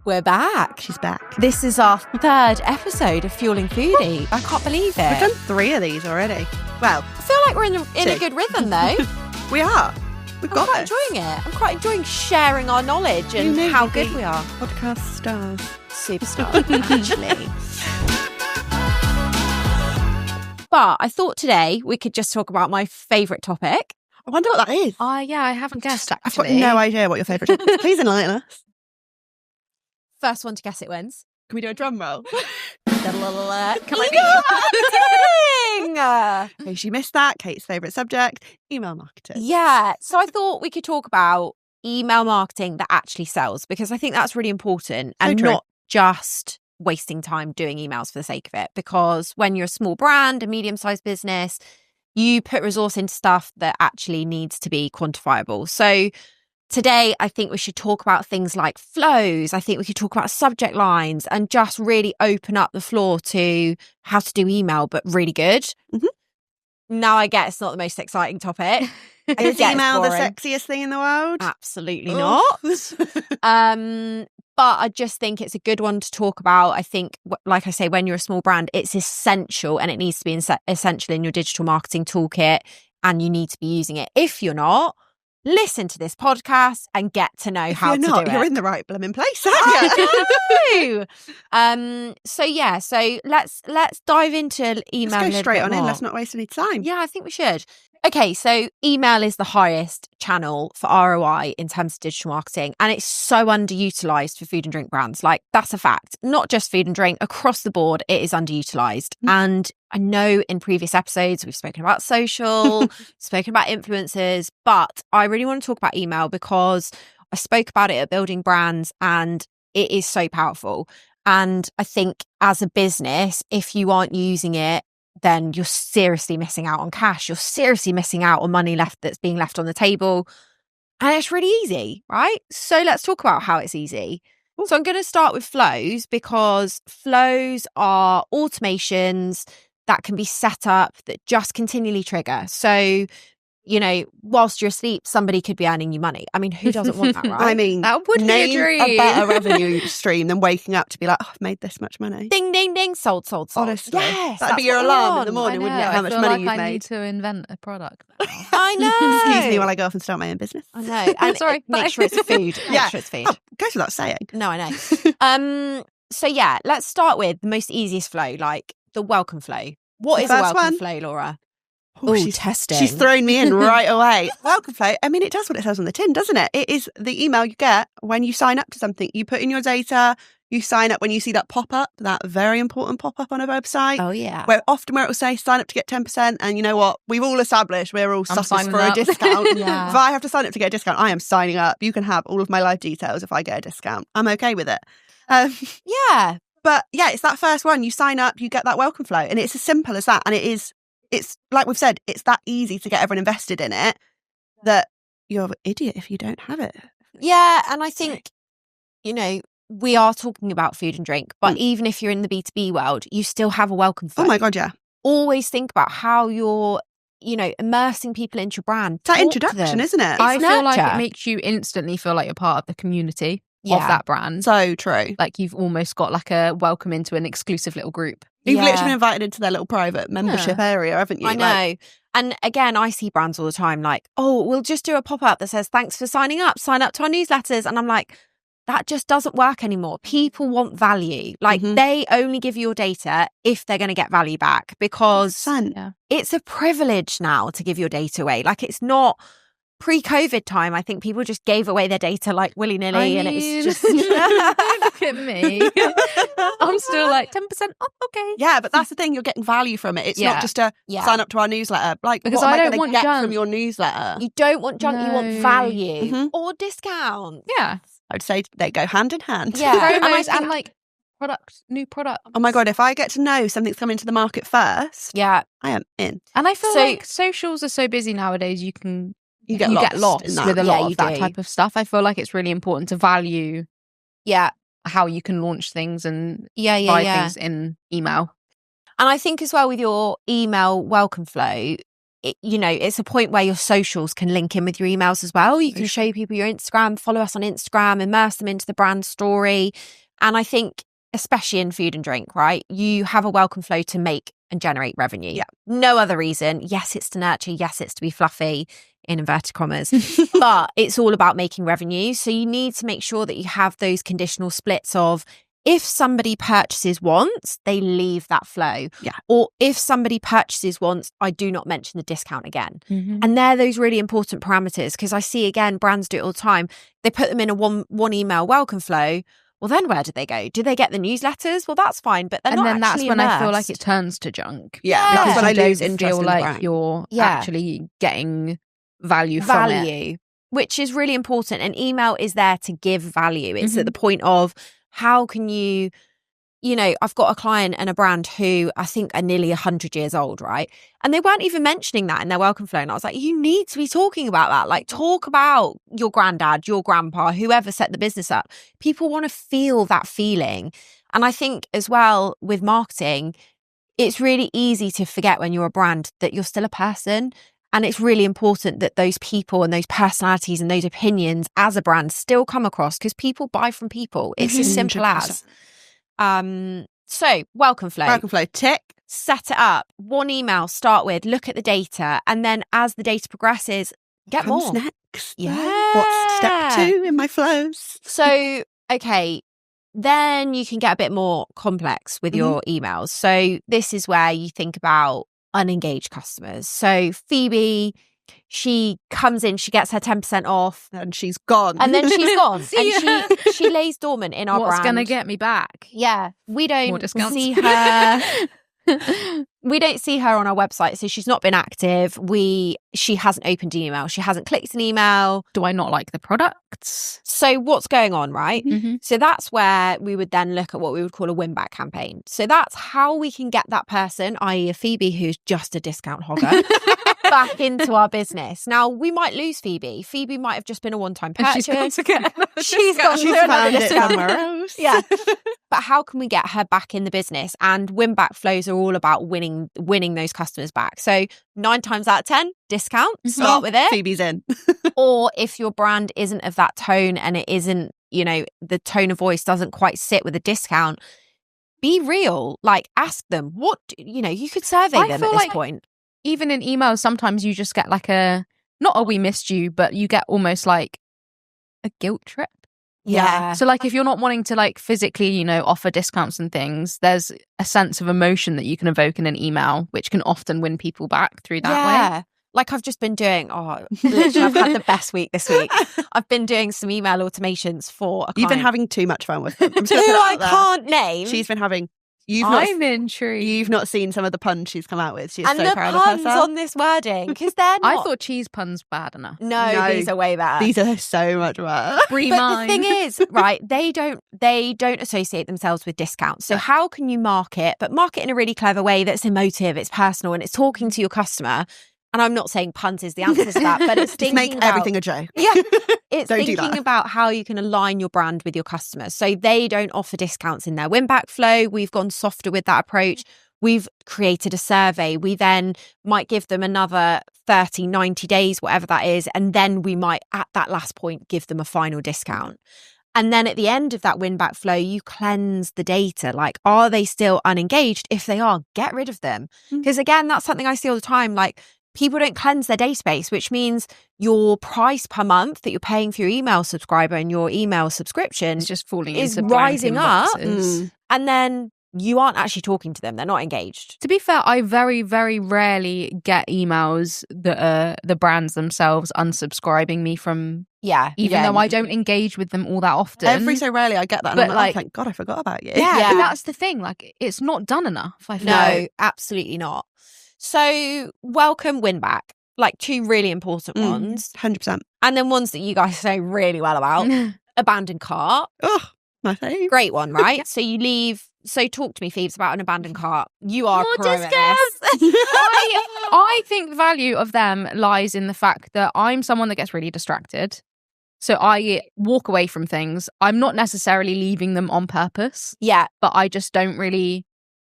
We're back. She's back. This is our third episode of Fueling Foodie. I can't believe it. We've done 3 of these already. Well, I feel like we're in a good rhythm, though. we are. We've got quite this. enjoying it. I'm quite enjoying sharing our knowledge and how good we are. Podcast stars. Superstar, actually. But I thought today we could just talk about my favourite topic. I wonder what that is. Yeah, I haven't guessed, I've actually. got no idea what your favourite topic is. Please enlighten us. First one to guess it wins. Can we do a drum roll? Can Okay, she missed that. Kate's favourite subject, email marketing. Yeah. So I thought we could talk about email marketing that actually sells, because I think that's really important and true. not just wasting time doing emails for the sake of it. Because when you're a small brand, a medium-sized business, you put resource into stuff that actually needs to be quantifiable. So today, I think we should talk about things like flows. I think we could talk about subject lines and just really open up the floor to how to do email, but really good. Mm-hmm. Now I get it's not the most exciting topic. Is email the boring. sexiest thing in the world? Absolutely not. But I just think it's a good one to talk about. I think, like I say, when you're a small brand, it's essential, and it needs to be essential in your digital marketing toolkit, and you need to be using it. If you're not, listen to this podcast and get to know how to do it. You're in the right blooming place, aren't you? So let's dive into email. Let's go straight on in. more. Let's not waste any time. Yeah, I think we should. Okay, so email is the highest channel for ROI in terms of digital marketing, and it's so underutilized for food and drink brands. Like, that's a fact. Not just food and drink, across the board, it is underutilized. Mm-hmm. And I know in previous episodes, we've spoken about social, spoken about influencers, but I really want to talk about email because I spoke about it at Building Brands, and it is so powerful. And I think as a business, if you aren't using it, then you're seriously missing out on cash. You're seriously missing out on money that's being left on the table. And it's really easy, right? So let's talk about how it's easy. So I'm going to start with flows, because flows are automations that can be set up that just continually trigger. So, you know, whilst you're asleep, somebody could be earning you money. I mean, who doesn't want that, right? I mean, that would be a name dream. a better revenue stream than waking up to be like, oh, I've made this much money. Ding, ding, ding, sold. Honestly. Yes, That'd be that's your what I alarm in want. the morning, I wouldn't it? know, How I much feel money like you've I made. need to invent a product now. I know. Excuse me while I go off and start my own business. I know. And Sorry, make bye. sure it's food. Yeah. Make sure it's food. Oh, goes without saying. No, I know. So yeah, let's start with the most easiest flow, like the welcome flow. What The is a first welcome one? flow, Laura? Oh, Ooh, testing. She's thrown me in right away. Welcome flow. I mean, it does what it says on the tin, doesn't it? It is the email you get when you sign up to something. You put in your data, you sign up when you see that pop-up, that very important pop-up on a website. Oh, yeah. Where it will say sign up to get 10%. And you know what? We've all established we're all suckers signing for a up. discount. Yeah. If I have to sign up to get a discount, I am signing up. You can have all of my live details if I get a discount. I'm okay with it. Yeah. But yeah, it's that first one. You sign up, you get that welcome flow. And it's as simple as that. And it's like we've said, it's that easy to get everyone invested in it that you're an idiot if you don't have it. Yeah. And I think, you know, we are talking about food and drink, but even if you're in the B2B world, you still have a welcome flow. Oh my God, yeah. Always think about how you're, you know, immersing people into your brand. It's that Talk to introduction, them. isn't it? I feel like nurture. it makes you instantly feel like you're part of the community of Yeah. that brand. So true. Like you've almost got like a welcome into an exclusive little group. You've Yeah. literally been invited into their little private membership area, haven't you? I know. Like, And again, I see brands all the time like, oh, we'll just do a pop-up that says, thanks for signing up, sign up to our newsletters. And I'm like, that just doesn't work anymore. People want value. Like they only give you your data if they're going to get value back, because 100%. it's a privilege now to give your data away. Like, it's not pre-COVID time. I think people just gave away their data like willy-nilly, and it's just look at me. I'm still like 10% off. Okay. Yeah, but that's the thing. You're getting value from it. It's Yeah. not just a Yeah. sign up to our newsletter. Like, Because what am I I don't going want to get junk. from your newsletter? You don't want junk, you want No. value Mhm. or discount. Yeah. I would say they go hand in hand. Yeah. And I Promos think- and like new product. Oh my God, if I get to know something's coming to the market first, Yeah. I am in. And I feel So- like socials are so busy nowadays, you get lost in that. with a Yeah, lot you of that do. type of stuff. I feel like it's really important to value Yeah. how you can launch things and Yeah. buy Yeah. things in email. And I think as well with your email welcome flow, it's a point where your socials can link in with your emails as well. You can show people your Instagram, follow us on Instagram, immerse them into the brand story. And I think, especially in food and drink, right, you have a welcome flow to make and generate revenue. Yeah. No other reason. Yes, it's to nurture. Yes, it's to be fluffy, in inverted commas, but it's all about making revenue. So you need to make sure that you have those conditional splits of, if somebody purchases once, they leave that flow. Yeah. Or if somebody purchases once, I do not mention the discount again. Mm-hmm. And they're those really important parameters, because I see, again, brands do it all the time. They put them in a one email welcome flow. Well, then where do they go? Do they get the newsletters? Well, that's fine, but they're not then that's actually when I feel immersed. like it turns to junk. Yeah, Yeah. that's when I You lose don't interest feel in the like brand. you're Yeah. actually getting value from it. value, which is really important. And email is there to give value. It's at the point of, how can you, I've got a client and a brand who I think are nearly 100 years old, right? And they weren't even mentioning that in their welcome flow. And I was like, you need to be talking about that. Like, talk about your granddad, your grandpa, whoever set the business up. People want to feel that feeling. And I think as well with marketing, it's really easy to forget when you're a brand that you're still a person. And it's really important that those people and those personalities and those opinions as a brand still come across, because people buy from people. It's as simple as. So welcome flow. Welcome flow, tick. Set it up. One email, start with, look at the data. And then as the data progresses, get Comes more. next. Yeah. What's step 2 in my flows? So, okay, then you can get a bit more complex with your emails. So this is where you think about unengaged customers. So Phoebe, she comes in, she gets her 10% off. And she's gone. And then she's gone. See ya. And she lays dormant in our What's brand. going to get me back? Yeah, we More don't discounts. see her. We don't see her on our website, so she's not been active. She hasn't opened an email. She hasn't clicked an email. Do I not like the products? So what's going on, right? Mm-hmm. So that's where we would then look at what we would call a win-back campaign. So that's how we can get that person, i.e. a Phoebe who's just a discount hogger, back into our business. Now, we might lose Phoebe. Phoebe might have just been a one-time purchase. She's gone She's to another found it discount. somewhere else. Yeah. But how can we get her back in the business? And win-back flows are all about winning those customers back. So 9 times out of 10, discount, start with it. Phoebe's in. Or if your brand isn't of that tone and it isn't, the tone of voice doesn't quite sit with a discount, be real. Like, ask them what, you could survey I them feel at this like point. Even in emails, sometimes you just get like not a we missed you, but you get almost like a guilt trip. Yeah. So like if you're not wanting to like physically, offer discounts and things, there's a sense of emotion that you can evoke in an email, which can often win people back through that way. Like I've just been doing, literally I've had the best week this week. I've been doing some email automations for a client. You've been having too much fun with them. I'm just who gonna put it I out there. can't name. She's been having. I'm intrigued. You've not seen some of the puns she's come out with. She's and so the proud of puns herself. on this wording, because they're not. I thought cheese puns bad enough. No, these are way better. These are so much better. Free But mine. the thing is, right, they don't associate themselves with discounts. So how can you market, but market in a really clever way that's emotive, it's personal, and it's talking to your customer? And I'm not saying puns is the answer to that, but it's Just thinking make about, everything a joke. Yeah, it's Don't do thinking that. about how you can align your brand with your customers. So they don't offer discounts in their win-back flow. We've gone softer with that approach. We've created a survey. We then might give them another 30, 90 days, whatever that is. And then we might, at that last point, give them a final discount. And then at the end of that win-back flow, you cleanse the data. Like, are they still unengaged? If they are, get rid of them. Because again, that's something I see all the time. Like, people don't cleanse their database, which means your price per month that you're paying for your email subscriber and your email subscription It's just falling is into blank rising up. inboxes. and then you aren't actually talking to them. They're not engaged. To be fair, I very, very rarely get emails that are the brands themselves unsubscribing me from, Yeah. even though I don't engage with them all that often. Every so rarely I get that. And But I'm like, oh, thank God I forgot about you. yeah, Yeah. but that's the thing. Like, it's not done enough, I feel. No, absolutely not. So welcome win back. Like 2 really important ones. 100%. And then ones that you guys know really well about. Abandoned cart. Oh, my fave. Great one, right? So you leave. So talk to me, Phoebes, about an abandoned cart. You are More pro at discounts. this. I think the value of them lies in the fact that I'm someone that gets really distracted. So I walk away from things. I'm not necessarily leaving them on purpose, Yeah. but I just don't really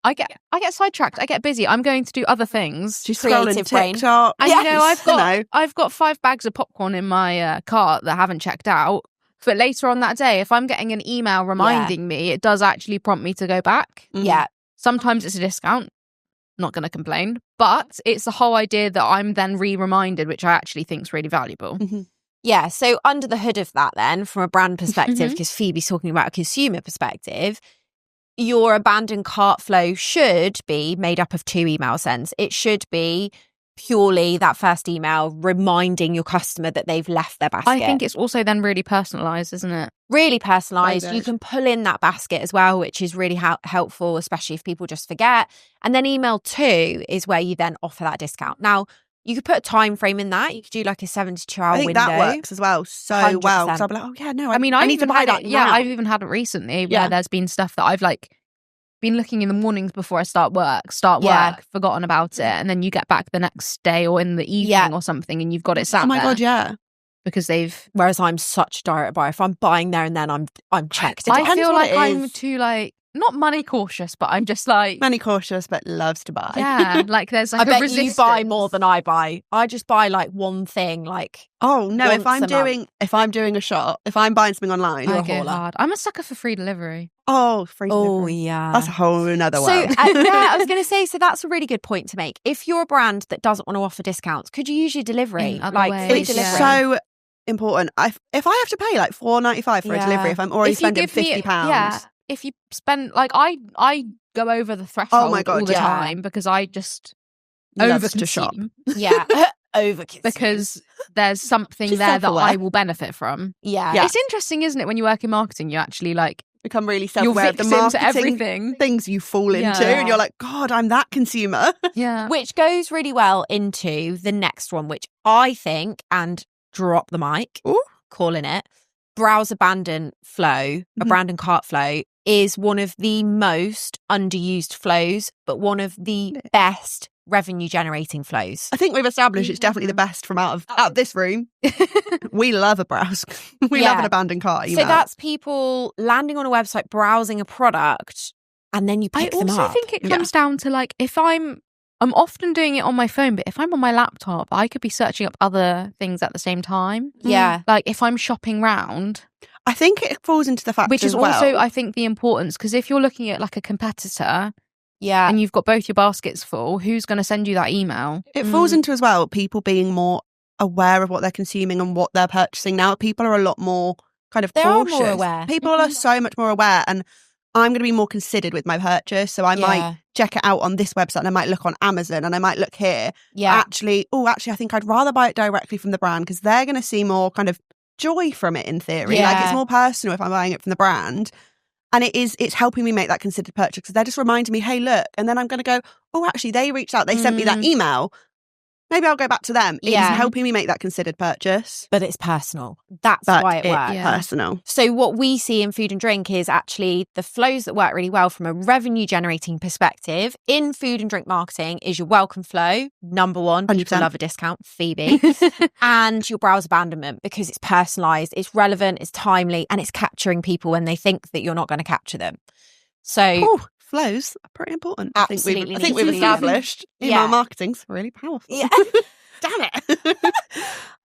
I get sidetracked. I get busy. I'm going to do other things. She's scrolling Creative brain. TikTok. And you know, Yes. I've got 5 bags of popcorn in my cart that haven't checked out. But later on that day, if I'm getting an email reminding me, it does actually prompt me to go back. Yeah. Sometimes it's a discount. Not going to complain. But it's the whole idea that I'm then reminded, which I actually think is really valuable. Mm-hmm. Yeah. So under the hood of that then, from a brand perspective, because Phoebe's talking about a consumer perspective, your abandoned cart flow should be made up of 2 email sends. It should be purely that first email reminding your customer that they've left their basket. I think it's also then really personalised, isn't it? Really personalised. Very You good. can pull in that basket as well, which is really helpful, especially if people just forget. And then email 2 is where you then offer that discount. Now, you could put a time frame in that. You could do like a 72-hour I think window. that works as well so well. 100%. So I'll be like, oh yeah, no, I mean, I I've need to even buy had that it. Yeah, now. I've even had it recently where Yeah. there's been stuff that I've like been looking in the mornings before I start work, Yeah. forgotten about it, and then you get back the next day or in the evening Yeah. or something, and you've got it sat Oh my there God, yeah. because they've. Whereas I'm such a direct buyer. If I'm buying there and then, I'm checked. It I depends feel what like it I'm is. too like not money cautious, but I'm just like Money cautious, but loves to buy. yeah, like there's like I a bet resistance. you buy more than I buy. I just buy like one thing, like Oh no, if Once I'm doing a shop, if I'm buying something online, I You're a go hauler. hard. I'm a sucker for free delivery. free oh delivery. yeah. That's a whole another So world. yeah, I was going to say. So that's a really good point to make. If you're a brand that doesn't want to offer discounts, could you use your delivery, In other like ways, free It's delivery? so important. If I have to pay like $4.95 for a Yeah. delivery, if I'm already If you spending give me- £50, yeah, if you spend like I go over the threshold my God, all the yeah. time because I just loves to shop. overconsume. yeah, overkill. Because there's something She's there that self-aware. I will benefit from. yeah, Yeah. It's interesting, isn't it? When you work in marketing, you actually like Become really you're self-aware of the victim to marketing everything. things you fall into, Yeah. and you're like, God, I'm that consumer. Yeah. which goes really well into the next one, which I think, and drop the mic, Ooh. calling it browse abandon flow, abandon cart flow, is one of the most underused flows, but one of the best revenue generating flows. I think we've established it's definitely the best from out of this room. We love a browse. We love Yeah. an abandoned cart email. So that's people landing on a website, browsing a product, and then you I pick them also up. think it Yeah. comes down to like if I'm often doing it on my phone, but if I'm on my laptop, I could be searching up other things at the same time. Yeah. Like if I'm shopping round, I think it falls into the fact which as is well. also, I think, the importance, because if you're looking at like a competitor Yeah. and you've got both your baskets full, who's going to send you that email? It falls into as well people being more aware of what they're consuming and what they're purchasing. Now people are a lot more kind of They are cautious. more aware. People are so much more aware, and I'm going to be more considered with my purchase. So I might check it out on this website, and I might look on Amazon, and I might look here. Yeah. Actually, I think I'd rather buy it directly from the brand because they're going to see more kind of joy from it in theory. Like Yeah. it's more personal if I'm buying it from the brand. And it's helping me make that considered purchase because they're just reminding me, hey, look. And then I'm going to go, oh, actually, they reached out. They sent me that email. Maybe I'll go back to them. Yeah. It's helping me make that considered purchase. But it's personal. That's But why it works. Yeah. personal. So what we see in food and drink is actually the flows that work really well from a revenue generating perspective in food and drink marketing is your welcome flow, number one. People 100%. love a discount, Phoebe. And your browse abandonment because it's personalised, it's relevant, it's timely, and it's capturing people when they think that you're not going to capture them. So Oh, flows are pretty important. Absolutely I think need we've to be. established email Yeah. marketing's really powerful. yeah. Damn it.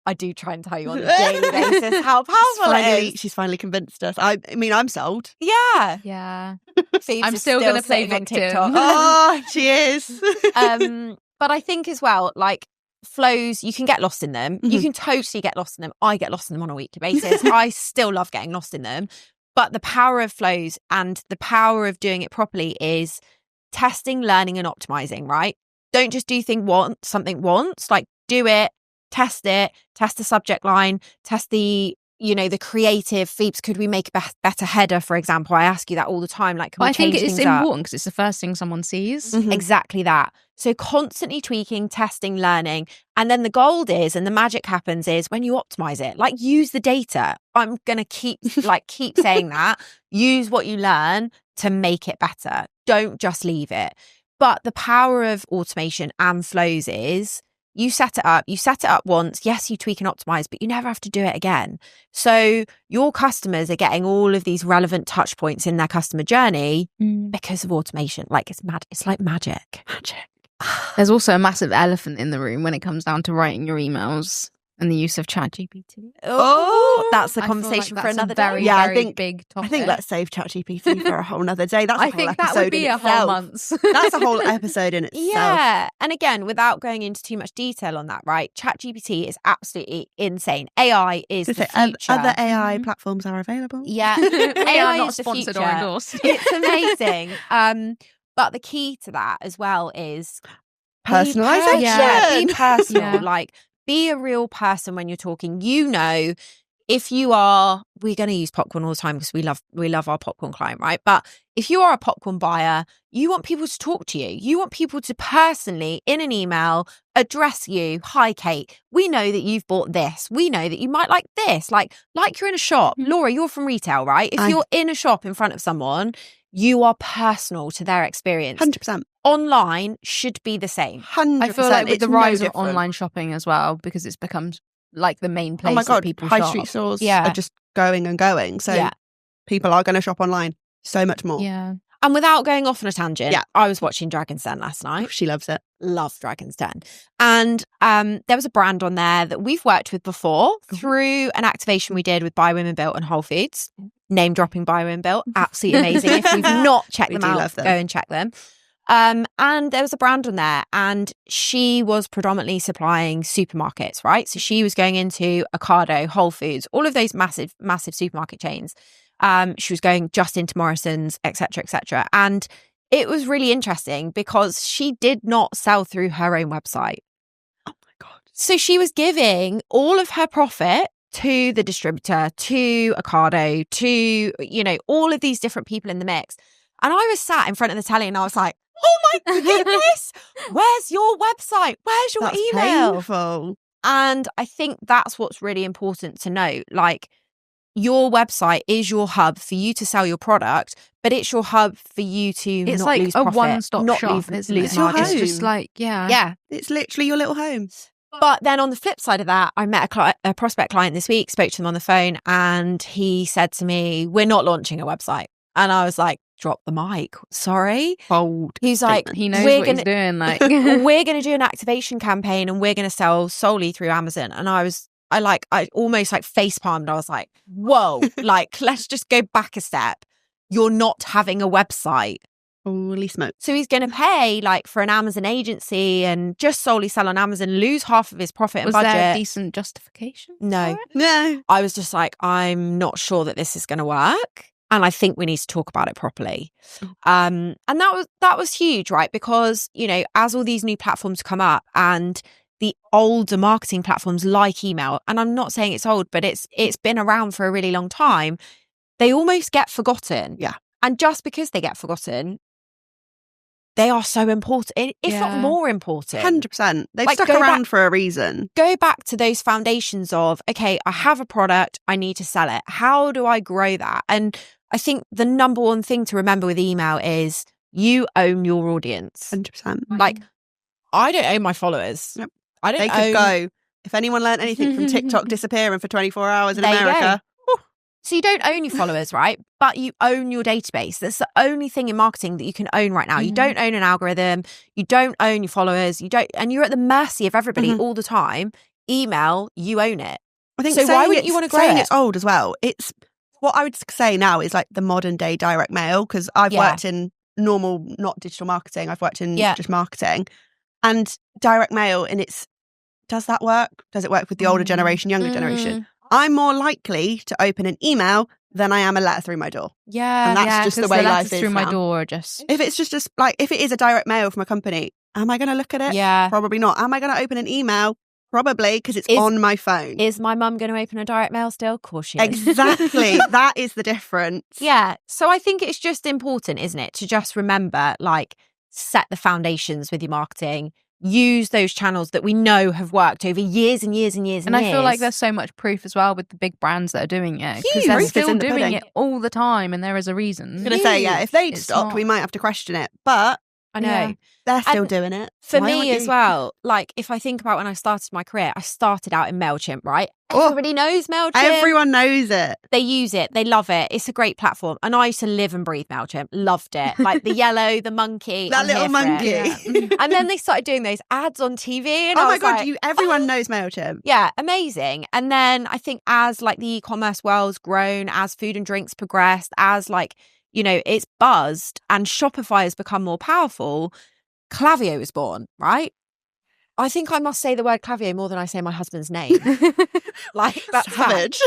I do try and tell you on a daily basis how powerful it is. She's finally convinced us. I mean, I'm sold. Yeah. Yeah. Phoebe's I'm just still gonna play sitting on victim. TikTok. Oh, she is. But I think as well, like flows, you can get lost in them. You can totally get lost in them. I get lost in them on a weekly basis. I still love getting lost in them. But the power of flows and the power of doing it properly is testing, learning, and optimizing, right? Don't just do something once. Like do it, test the subject line, test the creative Phoebes. Could we make a better header, for example? I ask you that all the time. Like, can But we I think change it's things up? important because it's the first thing someone sees. Exactly that. So constantly tweaking, testing, learning. And then the gold is, and the magic happens is when you optimize it, like use the data. I'm going to keep saying that. Use what you learn to make it better. Don't just leave it. But the power of automation and flows is you set it up once. Yes, you tweak and optimize, but you never have to do it again. So your customers are getting all of these relevant touch points in their customer journey because of automation. Like it's mad. It's like magic. There's also a massive elephant in the room when it comes down to writing your emails and the use of ChatGPT. Oh, that's a I feel conversation like for that's a another very, day. Yeah, I very think- big topic. I think let's save ChatGPT for a whole nother day. That's a I whole think that episode would be in a whole itself. month. That's a whole episode in itself. Yeah. And again, without going into too much detail on that, right? ChatGPT is absolutely insane. AI is the future. Other AI platforms are available. Yeah. We are AI not is the sponsored or future. endorsed. It's amazing. But the key to that as well is Personalization. Be personal. Yeah. Like, be a real person when you're talking. You know, if you are, we're going to use popcorn all the time because we love our popcorn client, right? But if you are a popcorn buyer, you want people to talk to you. You want people to personally, in an email, address you. Hi, Kate. We know that you've bought this. We know that you might like this. Like you're in a shop. Laura, you're from retail, right? If you're in a shop in front of someone, you are personal to their experience. 100%. Online should be the same. 100%. I feel like with It's the no rise of different. online shopping as well, because it's become like the main place Oh my that God, people high shop. street stores Yeah. are just going and going. So Yeah. people are going to shop online so much more. Yeah. And without going off on a tangent, Yeah. I was watching Dragon's Den last night. She loves it. Love Dragon's Den. And there was a brand on there that we've worked with before through an activation we did with Buy Women Built and Whole Foods. Name dropping Buy Women Built. Absolutely amazing. If you've not checked We them do out, love them. go and check them. And there was a brand on there and she was predominantly supplying supermarkets, right? So she was going into Ocado, Whole Foods, all of those massive supermarket chains. She was going just into Morrison's, etc., etc. And it was really interesting because she did not sell through her own website. Oh my God. So she was giving all of her profit to the distributor, to Ocado, to, all of these different people in the mix. And I was sat in front of the telly and I was like, oh my goodness, where's your website? Where's your That's email? painful. And I think that's what's really important to note. Like, your website is your hub for you to sell your product, but it's your hub for you to It's not like lose a profit, one-stop not shop, lose isn't it? It's your margin. It's just home. like, yeah. Yeah. It's literally your little home. But then on the flip side of that, I met a prospect client this week, spoke to them on the phone, and he said to me, we're not launching a website. And I was like, drop the mic. Sorry. Bold. He's like, He knows we're what gonna, he's doing. Like, we're going to do an activation campaign and we're going to sell solely through Amazon. And I almost like face palmed. I was like, whoa, like, let's just go back a step. You're not having a website. Holy smoke. So he's going to pay like for an Amazon agency and just solely sell on Amazon, lose half of his profit and was budget. there a decent justification? No. for it? No. I was just like, I'm not sure that this is going to work. And I think we need to talk about it properly. And that was huge, right? Because, as all these new platforms come up and the older marketing platforms like email, and I'm not saying it's old, but it's been around for a really long time, they almost get forgotten. Yeah. And just because they get forgotten, they are so important, if not Yeah. more important. 100%. They've Like, stuck go around back- for a reason. Go back to those foundations of, okay, I have a product, I need to sell it. How do I grow that? And I think the number one thing to remember with email is you own your audience. 100%. Like, I don't own my followers. Yep. I don't They own. could go. If anyone learned anything from TikTok disappearing for 24 hours in There you go. America, So you don't own your followers, right? But you own your database. That's the only thing in marketing that you can own right now. You don't own an algorithm. You don't own your followers. And you're at the mercy of everybody all the time. Email, you own it. I think So why saying wouldn't you wanna grow saying it? it's old as well. It's what I would say now is like the modern day direct mail, because I've Yeah. worked in normal, not digital marketing. I've worked in Yeah. just marketing, and direct mail. And does that work? Does it work with the older generation, younger generation? I'm more likely to open an email than I am a letter through my door. Yeah. And that's just the 'cause way the life letters is through my now. door are just If it's just like, if it is a direct mail from a company, am I going to look at it? Yeah. Probably not. Am I going to open an email? Probably, because it's Is- on my phone. Is my mum going to open a direct mail still? Of course she is. Exactly. That is the difference. Yeah. So I think it's just important, isn't it, to just remember, like, set the foundations with your marketing. Use those channels that we know have worked over years and years and years and And years. I feel like there's so much proof as well with the big brands that are doing it. Huge. Because they're Proof is still in the doing pudding. it all the time and there is a reason. I was going to say, yeah, if they'd It's stopped, not- we might have to question it. But I know. Yeah. They're still And doing it. For Why me aren't as you? well, like if I think about when I started my career, I started out in MailChimp, right? Oh, Everybody knows MailChimp. Everyone knows it. They use it. They love it. It's a great platform. And I used to live and breathe MailChimp. Loved it. Like the yellow, the monkey. That I'm little here for monkey. it. Yeah. And then they started doing those ads on TV. And Oh I my was God, like, everyone knows MailChimp. yeah, amazing. And then I think as like the e-commerce world's grown, as food and drinks progressed, as like, you know, it's buzzed and Shopify has become more powerful, Klaviyo was born, right? I think I must say the word Klaviyo more than I say my husband's name. Like, that's Savage.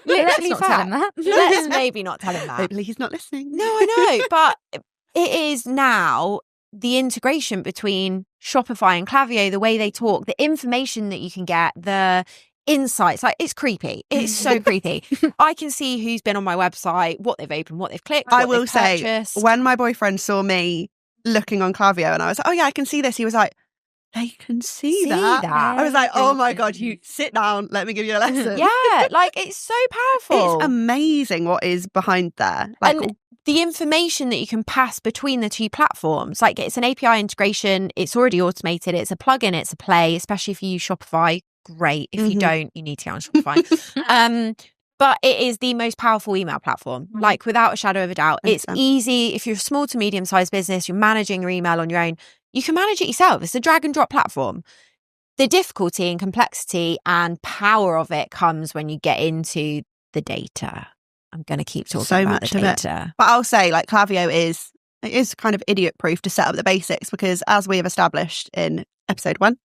Let's not tell him that. Let's maybe not tell him that. Hopefully he's not listening. No, I know. But it is now the integration between Shopify and Klaviyo, the way they talk, the information that you can get, the insights. Like, it's creepy. It's so creepy. I can see who's been on my website, what they've opened, what they've clicked, I what will they've say, purchased. when my boyfriend saw me looking on Klaviyo and I was like, oh yeah, I can see this. He was like, they can see that. I was like, oh my God, you sit down. Let me give you a lesson. Yeah, like it's so powerful. It's amazing what is behind there. Like, and the information that you can pass between the two platforms, like it's an API integration, it's already automated, it's a plugin, it's a play, especially if you use Shopify. Great. If you don't, you need to get on Shopify. But it is the most powerful email platform, like without a shadow of a doubt. 100%. It's easy. If you're a small to medium sized business, you're managing your email on your own, you can manage it yourself. It's a drag and drop platform. The difficulty and complexity and power of it comes when you get into the data. I'm going to keep talking so about much the of it. data. But I'll say, like, Klaviyo is kind of idiot proof to set up the basics because, as we have established in episode 1,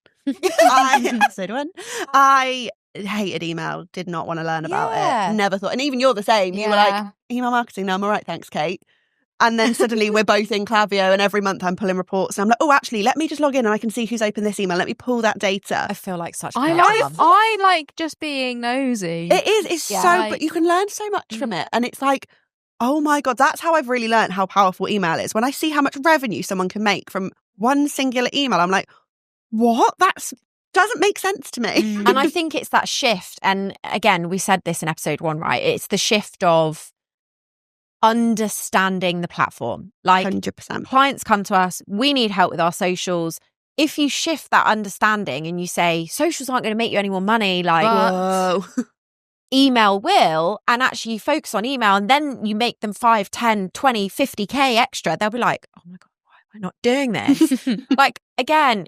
I hated email, did not want to learn about Yeah. it, never thought. And even you're the same. You were like, email marketing, no, I'm all right, thanks, Kate. And then suddenly we're both in Klaviyo and every month I'm pulling reports and I'm like, oh, actually, let me just log in and I can see who's opened this email. Let me pull that data. I feel like such I like just being nosy. It is. It's Yeah. but you can learn so much from it. And it's like, oh my God, that's how I've really learned how powerful email is. When I see how much revenue someone can make from one singular email, I'm like, what? That doesn't make sense to me. And I think it's that shift. And again, we said this in episode 1, right? It's the shift of understanding the platform. Like 100%. clients come to us, we need help with our socials. If you shift that understanding and you say, socials aren't going to make you any more money, like Whoa. email will, and actually you focus on email and then you make them 5, 10, 20, 50K extra, they'll be like, oh my God, why am I not doing this? Like, again,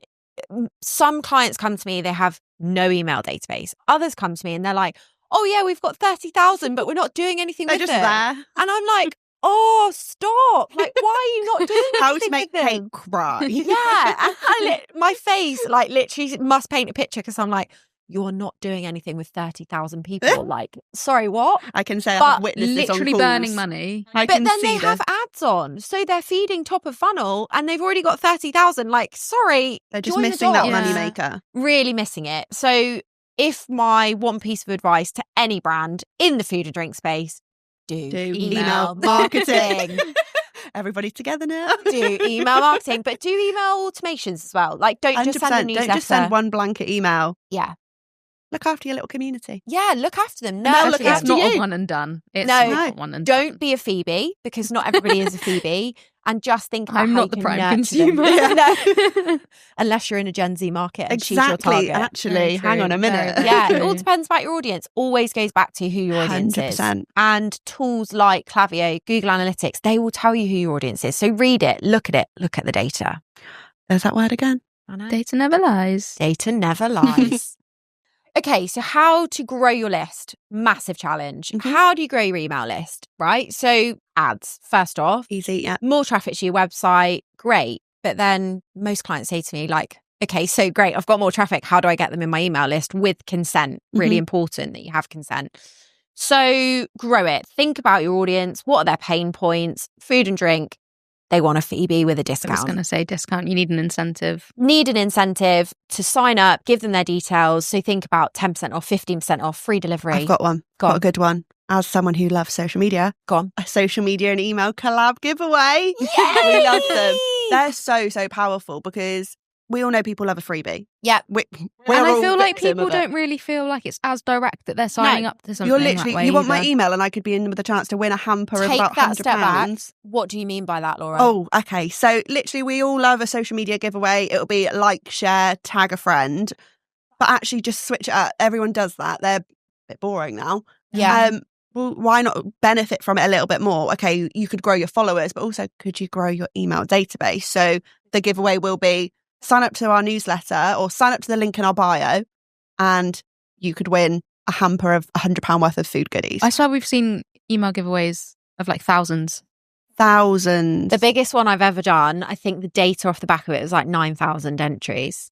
some clients come to me, they have no email database. Others come to me and they're like, oh yeah, we've got 30,000, but we're not doing anything They're with just it. there. And I'm like, oh, stop. Like, why are you not doing anything How to make with Kate them? cry. Yeah. And my face, like, literally must paint a picture because I'm like, you're not doing anything with 30,000 people. Like, sorry, what? I can say But I've witnessed this on Literally calls. burning money. I But can then see they this. have ads on. So they're feeding top of funnel and they've already got 30,000. Like, sorry. They're just join the missing that dots. Yeah. moneymaker. Really missing it. So if my one piece of advice to any brand in the food and drink space, do email marketing. Everybody together now. Do email marketing, but do email automations as well. Like, don't just send a 100%. newsletter. Don't just send one blanket email. Yeah. Look after your little community. Yeah, look after them. they'll Nurture look them. It's after not you. a one and done. It's No. not one and done. Don't be a Phoebe because not everybody is a Phoebe. And just think about I'm how not you the can prime nurture consumer. them. No. Unless you're in a Gen Z market and she's your Exactly. target. Actually, Very hang true. on a minute. Very Yeah, it true. all depends about your audience. Always goes back to who your audience is. 100%. And tools like Klaviyo, Google Analytics, they will tell you who your audience is. So read it, look at the data. There's that word again. I know. Data never lies. Data never lies. Okay, so how to grow your list? Massive challenge. Mhm. How do you grow your email list, right? So ads, first off, Easy, yeah. more traffic to your website, great. But then most clients say to me like, okay, so great, I've got more traffic. How do I get them in my email list with consent? Really important that you have consent. So grow it. Think about your audience. What are their pain points? Food and drink. They want a Phoebe with a I was discount. going to say discount. You need an incentive. Need an incentive to sign up, give them their details. So think about 10% off, 15% off, free delivery. I've got one. Go Got on. a good one. As someone who loves social media, Go on. a social media and email collab giveaway. We love them. They're so powerful because we all know people love a freebie. Yeah. We're And I all feel like victim people of it. don't really feel like it's as direct that they're signing up to something. You're literally, that way you want my either. email and I could be in with a chance to win a hamper of Take about that step back. £100. What do you mean by that, Laura? Oh, okay. So literally we all love a social media giveaway. It'll be like, share, tag a friend. But actually just switch it up. Everyone does that. They're a bit boring now. Yeah. Well, why not benefit from it a little bit more? Okay, you could grow your followers, but also could you grow your email database? So the giveaway will be sign up to our newsletter or sign up to the link in our bio and you could win a hamper of £100 worth of food goodies. I swear we've seen email giveaways of like thousands. Thousands. The biggest one I've ever done, I think the data off the back of it was like 9,000 entries.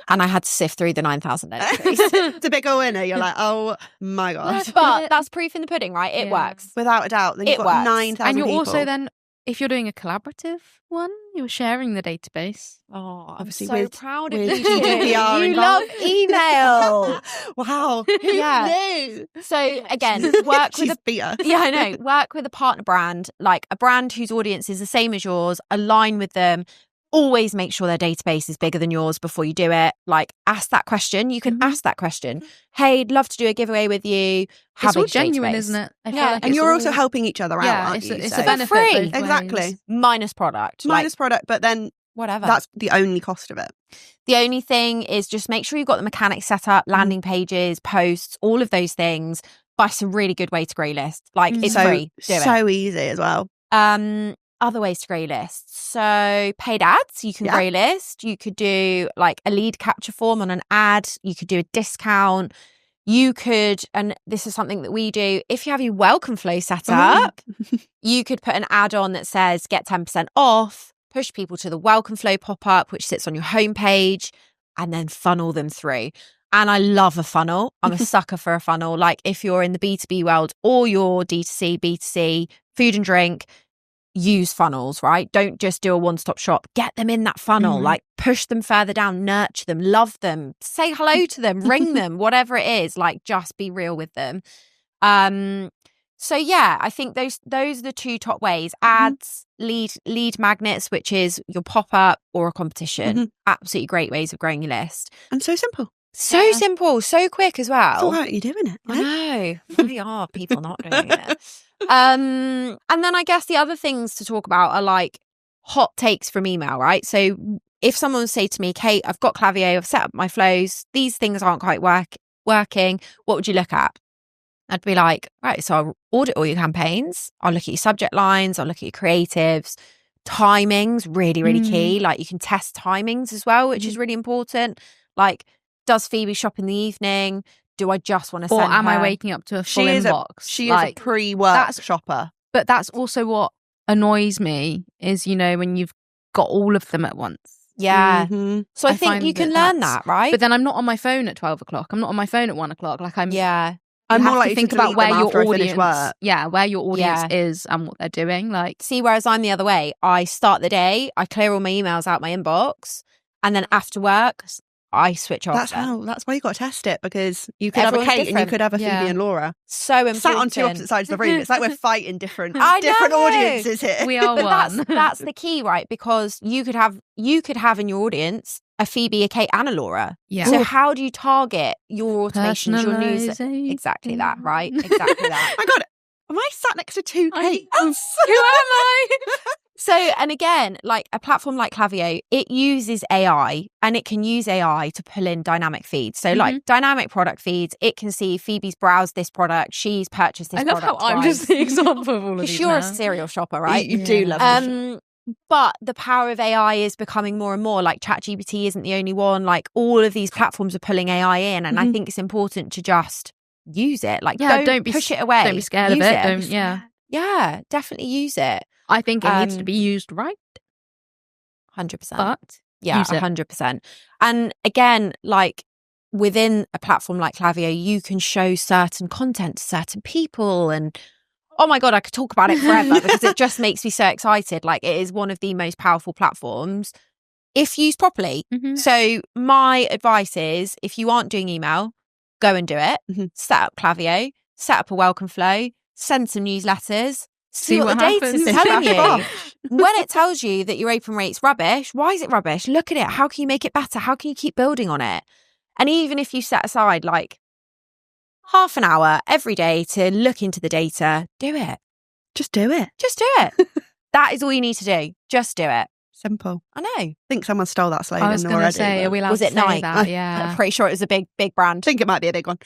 And I had to sift through the 9,000 entries. It's a big winner. You're like, oh my God. But that's proof in the pudding, right? It works. Without a doubt. Then you've It got works. 9,000 And you're people. also then, if you're doing a collaborative one, you're sharing the database. Oh, I'm Obviously so with- proud of with you. GDPR You love involved. email. Wow. Yeah. Who knew? So again, work with She's a beat us. yeah, I know. Work with a partner brand, like a brand whose audience is the same as yours. Align with them. Always make sure their database is bigger than yours before you do it. Like, ask that question. You can ask that question. Hey, I'd love to do a giveaway with you. How It's all big's genuine, database? isn't it? I feel Yeah. like And it's you're all- also helping each other out, yeah, aren't you? it's So- a benefit. free. both ways. Exactly. Minus product. Minus Like, product, but then whatever. that's the only cost of it. The only thing is just make sure you've got the mechanics set up, landing pages, posts, all of those things. But it's a really good way to grow list. Like, it's free. Do it. so easy as well. Other ways to grow lists. So paid ads, you can grow list. You could do like a lead capture form on an ad. You could do a discount. You could, and this is something that we do, if you have your welcome flow set up, you could put an ad on that says get 10% off, push people to the welcome flow pop-up, which sits on your homepage, and then funnel them through. And I love a funnel. I'm a sucker for a funnel. Like if you're in the B2B world or you're D2C, B2C, food and drink, use funnels, right? Don't just do a one-stop shop. Get them in that funnel, like push them further down, nurture them, love them, say hello to them, ring them, whatever it is, like just be real with them. So yeah, I think those are the two top ways. Ads, lead magnets, which is your pop-up or a competition. Absolutely great ways of growing your list. And so simple. So simple, so quick as well. So how are you doing it? I know. Why are people not doing it? And then I guess the other things to talk about are like hot takes from email, right? So if someone say to me, Kate, I've got Klaviyo, I've set up my flows, these things aren't quite working, what would you look at? I'd be like, right, so I'll audit all your campaigns. I'll look at your subject lines. I'll look at your creatives. Timings, really, really key. Like you can test timings as well, which is really important. Like, does Phoebe shop in the evening? Do I just want to send Or am her? I waking up to a full inbox? She Like, is a pre-work shopper. But that's also what annoys me is, you know, when you've got all of them at once. Yeah. Mhm. So I I think find you can that learn that's- that, right? But then I'm not on my phone at 12 o'clock. I'm not on my phone at 1 o'clock. Like I'm yeah. you I'm more have likely to think to about delete where them your after I finish audience, work. where your audience Yeah. is and what they're doing. Like, See, whereas I'm the other way. I start the day, I clear all my emails out my inbox, and then after work, I switch off. That's why you got to test it, because you could have Everyone's a Kate and you different. could have a Phoebe Yeah. and Laura So important. sat on two opposite sides of the room. It's like we're fighting different I different know. audiences here. we are But one. that's the key, right? Because you could have in your audience a Phoebe, a Kate, and a Laura. Yeah. So how do you target your automations, your news? Personalisation. Exactly that, right? Exactly that. My God, am I sat next to two Kates? Who am I? So, and again, like a platform like Klaviyo, it uses AI and it can use AI to pull in dynamic feeds. So like dynamic product feeds, it can see Phoebe's browsed this product, she's purchased this I love product how I'm twice. just the example of all of Because these you're now. a cereal shopper, right? You do love them. But the power of AI is becoming more and more. Like ChatGPT isn't the only one. Like all of these platforms are pulling AI in, and I think it's important to just use it. Like don't be push it away. Don't be scared Use of it. Don't Yeah, definitely use it. I think it needs to be used right, 100%. but Yeah, use it. 100%. And again, like within a platform like Klaviyo, you can show certain content to certain people. And oh my God, I could talk about it forever because it just makes me so excited. Like it is one of the most powerful platforms if used properly. So my advice is if you aren't doing email, go and do it. Set up Klaviyo, set up a welcome flow, send some newsletters, see what the happens. data's telling you. When it tells you that your open rate's rubbish, why is it rubbish? Look at it. How can you make it better? How can you keep building on it? And even if you set aside like half an hour every day to look into the data, do it. Just do it. Just do it. That is all you need to do. Just do it. Simple. I know. I think someone stole that slogan I was going to already. say, but are we allowed Was to it say Nike? that? Yeah. I'm pretty sure it was a big brand. I think it might be a big one.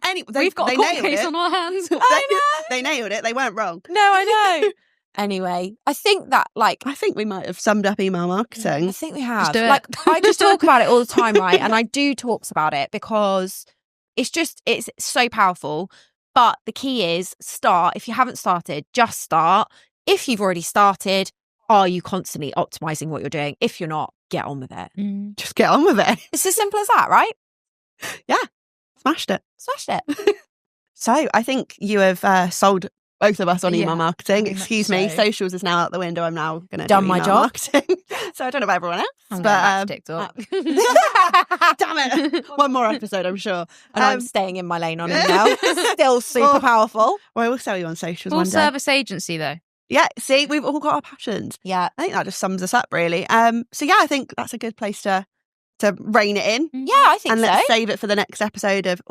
Anyway, We've got a court nailed case it. on our hands. They nailed it. They weren't wrong. No, I know. Anyway, I think that like I think we might have summed up email marketing. I think we have. do it. Like I just talk about it all the time, right? And I do talk about it because it's so powerful. But the key is start. If you haven't started, just start. If you've already started, are you constantly optimizing what you're doing? If you're not, get on with it. Just get on with it. It's as simple as that, right? Smashed it. Smashed it. So I think you have sold both of us on email Yeah, marketing. very much Excuse me, so. socials is now out the window. I'm now going to Done do my email job. marketing. So I don't know about everyone else, I'm going but back to TikTok. damn it, one more episode, I'm sure. And I'm staying in my lane on email. Still super powerful. Well, we'll sell you on socials Full one day. service agency, though. Yeah, see, we've all got our passions. Yeah. I think that just sums us up, really. So yeah, I think that's a good place to rein it in. Yeah, I think And so. let's save it for the next episode of,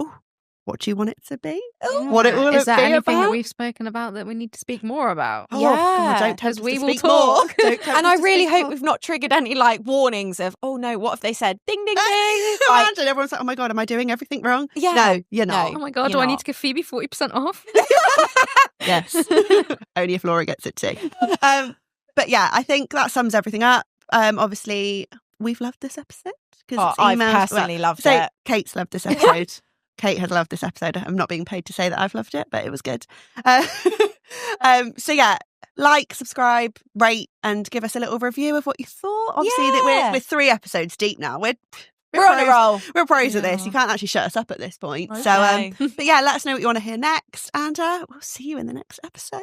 what do you want it to be? Ooh. What it will Is there be anything about? that we've spoken about that we need to speak more about? Oh, Yeah, God, don't tempt because us we to will speak more. talk. Don't tempt And us I to really speak hope more. we've not triggered any like warnings of, oh no, what if they said ding, ding, ding? Like, Imagine everyone's like, oh my God, am I doing everything wrong? Yeah. No, you're not. Oh my God, You're do I not. need to give Phoebe 40% off? Yes. Only if Laura gets it too. But yeah, I think that sums everything up. Obviously, we've loved this episode. Oh, I've personally loved it. Kate's loved this episode. Kate has loved this episode. I'm not being paid to say that I've loved it, but it was good. So yeah, like, subscribe, rate, and give us a little review of what you thought. Obviously, that we're 3 episodes deep now. We're on a roll. We're pros at this. Yeah. You can't actually shut us up at this point. Okay. So, but yeah, let us know what you want to hear next, and we'll see you in the next episode.